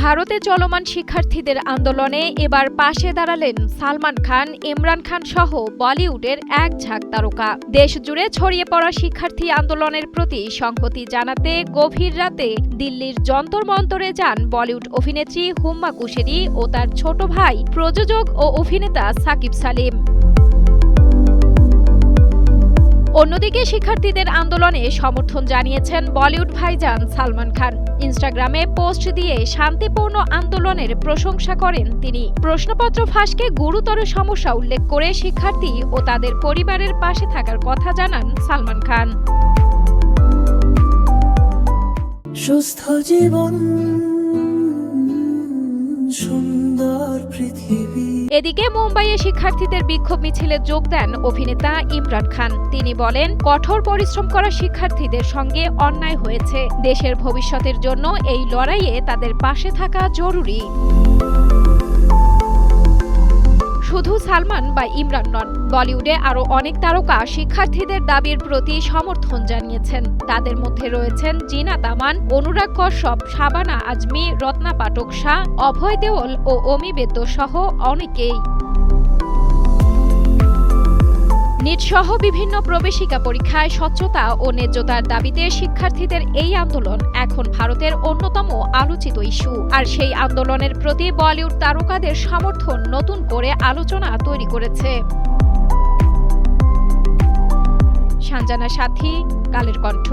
ভারতে চলমান শিক্ষার্থীদের আন্দোলনে এবার পাশে দাঁড়ালেন সালমান খান, ইমরান খান সহ বলিউডের এক ঝাঁক তারকা। দেশ জুড়ে ছড়িয়ে পড়া শিক্ষার্থী আন্দোলনের প্রতি সংহতি জানাতে গভীর রাতে দিল্লির যন্তর মন্তরে যান বলিউড অভিনেত্রী হুম্মা কুরেশি ও তার ছোট ভাই প্রযোজক ও অভিনেতা সাকিব সালিম। অন্যদিকে শিক্ষার্থীদের আন্দোলনে সমর্থন জানিয়েছেন বলিউড ভাইজান সালমান খান। ইনস্টাগ্রামে পোস্ট দিয়ে শান্তিপূর্ণ আন্দোলনের প্রশংসা করেন তিনি। প্রশ্নপত্র ফাঁসকে গুরুতর সমস্যা উল্লেখ করে শিক্ষার্থী ও তাদের পরিবারের পাশে থাকার কথা জানান সালমান খান। সুস্থ জীবন, সুন্দর পৃথিবী। এদিকে মুম্বাইয়ে শিক্ষার্থীদের বিক্ষোভ মিছিলে যোগ দেন অভিনেতা ইমরান খান। তিনি বলেন, কঠোর পরিশ্রম করা শিক্ষার্থীদের সঙ্গে অন্যায় হয়েছে। দেশের ভবিষ্যতের জন্য এই লড়াইয়ে তাদের পাশে থাকা জরুরি। শুধু সালমান বা ইমরান নন, বলিউডে আরও অনেক তারকা শিক্ষার্থীদের দাবির প্রতি সমর্থন জানিয়েছেন। তাদের মধ্যে রয়েছেন জিনাত আমান, অনুরাগ কশ্যপ, শাবানা আজমি, রত্না পাঠক শাহ, অভয় দেওল ও অমি বেদ্য সহ অনেকেই। নিট সহ বিভিন্ন প্রবেশিকা পরীক্ষায় স্বচ্ছতা ও ন্যায্যতার দাবিতে শিক্ষার্থীদের এই আন্দোলন এখন ভারতের অন্যতম আলোচিত ইস্যু। আর সেই আন্দোলনের প্রতি বলিউড তারকাদের সমর্থন নতুন করে আলোচনা তৈরি করেছে। সানজানা সাথী, কালের কণ্ঠ।